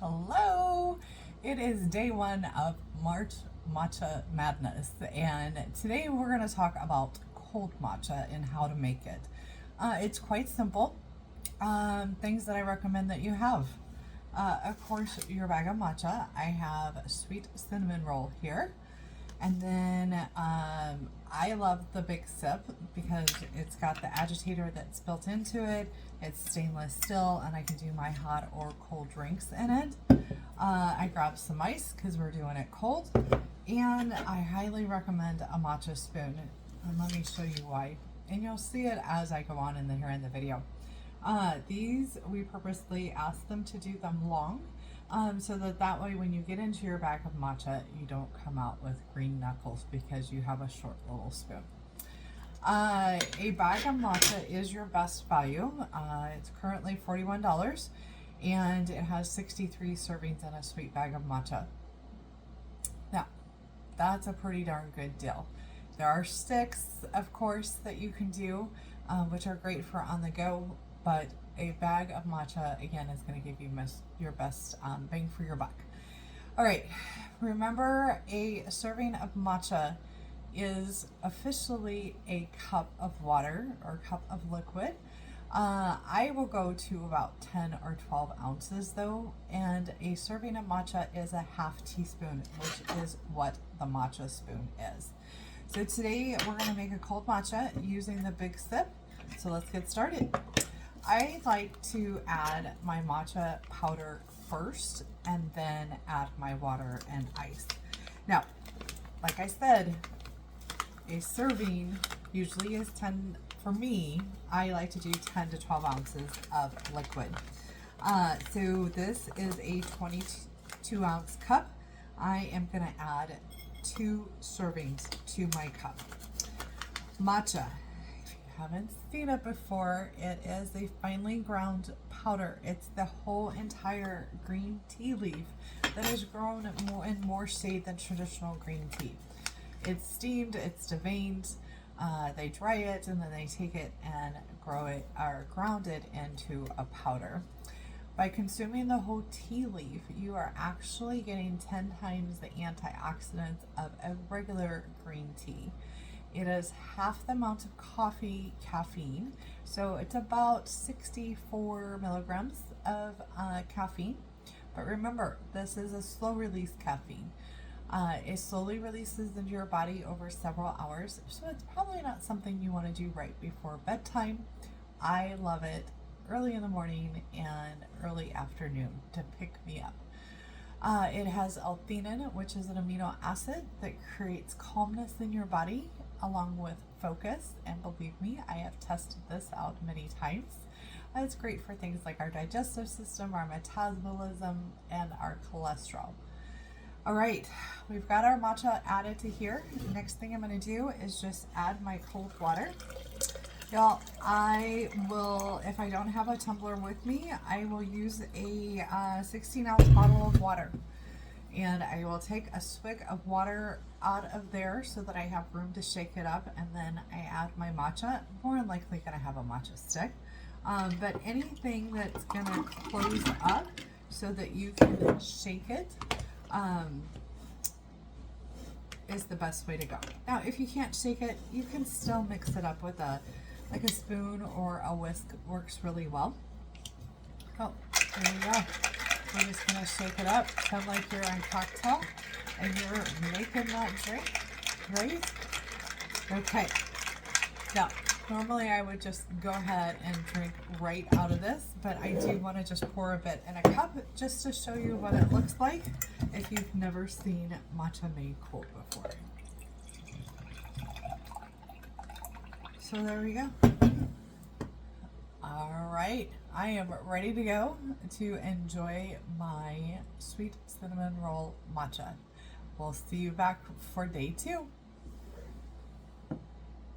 Hello! It is day one of March Matcha Madness, and today we're going to talk about cold matcha and how to make it. It's quite simple. Things that I recommend that you have. Of course, your bag of matcha. I have a sweet cinnamon roll here. And then I love the Big Sip because it's got the agitator that's built into it. It's stainless steel, and I can do my hot or cold drinks in it. I grabbed some ice because we're doing it cold. And I highly recommend a matcha spoon. And let me show you why. And you'll see it as I go on here in the video. These, we purposely asked them to do them long. So that way when you get into your bag of matcha, you don't come out with green knuckles because you have a short little spoon. A bag of matcha is your best value. It's currently $41 and it has 63 servings in a sweet bag of matcha. Now, that's a pretty darn good deal. There are sticks, of course, that you can do, which are great for on the go, but a bag of matcha, again, is going to give you your best bang for your buck. All right, remember, a serving of matcha is officially a cup of water or cup of liquid. I will go to about 10 or 12 ounces though, and a serving of matcha is a half teaspoon, which is what the matcha spoon is. So today we're going to make a cold matcha using the Big Sip. So let's get started. I like to add my matcha powder first and then add my water and ice. Now, like I said, a serving usually is 10, for me, I like to do 10 to 12 ounces of liquid. So this is a 22 ounce cup. I am going to add 2 servings to my cup. Matcha. Haven't seen it before, it is a finely ground powder. It's the whole entire green tea leaf that is grown in more shade than traditional green tea. It's steamed, it's deveined, they dry it, and then they take it and grow it or ground it into a powder. By consuming the whole tea leaf, you are actually getting 10 times the antioxidants of a regular green tea. It is half the amount of caffeine, so it's about 64 milligrams of caffeine. But remember, this is a slow release caffeine. It slowly releases into your body over several hours, so it's probably not something you want to do right before bedtime. I love it early in the morning and early afternoon to pick me up. It has L-theanine, which is an amino acid that creates calmness in your body along with focus, and believe me, I have tested this out many times. It's great for things like our digestive system, our metabolism, and our cholesterol. All right, we've got our matcha added to here. Next thing I'm going to do is just add my cold water. Y'all, I will, if I don't have a tumbler with me, I will use a 16-ounce bottle of water. And I will take a swig of water out of there so that I have room to shake it up, and then I add my matcha. More than likely going to have a matcha stick. But anything that's going to close up so that you can shake it is the best way to go. Now, if you can't shake it, you can still mix it up with a spoon or a whisk. Works really well. Oh, there you go. We're just going to shake it up, pretend like you're on cocktail and you're making that drink, right? Okay. Now, normally I would just go ahead and drink right out of this, but I do want to just pour a bit in a cup just to show you what it looks like if you've never seen matcha made cold before. So there we go. All right, I am ready to go to enjoy my sweet cinnamon roll matcha. We'll see you back for day 2.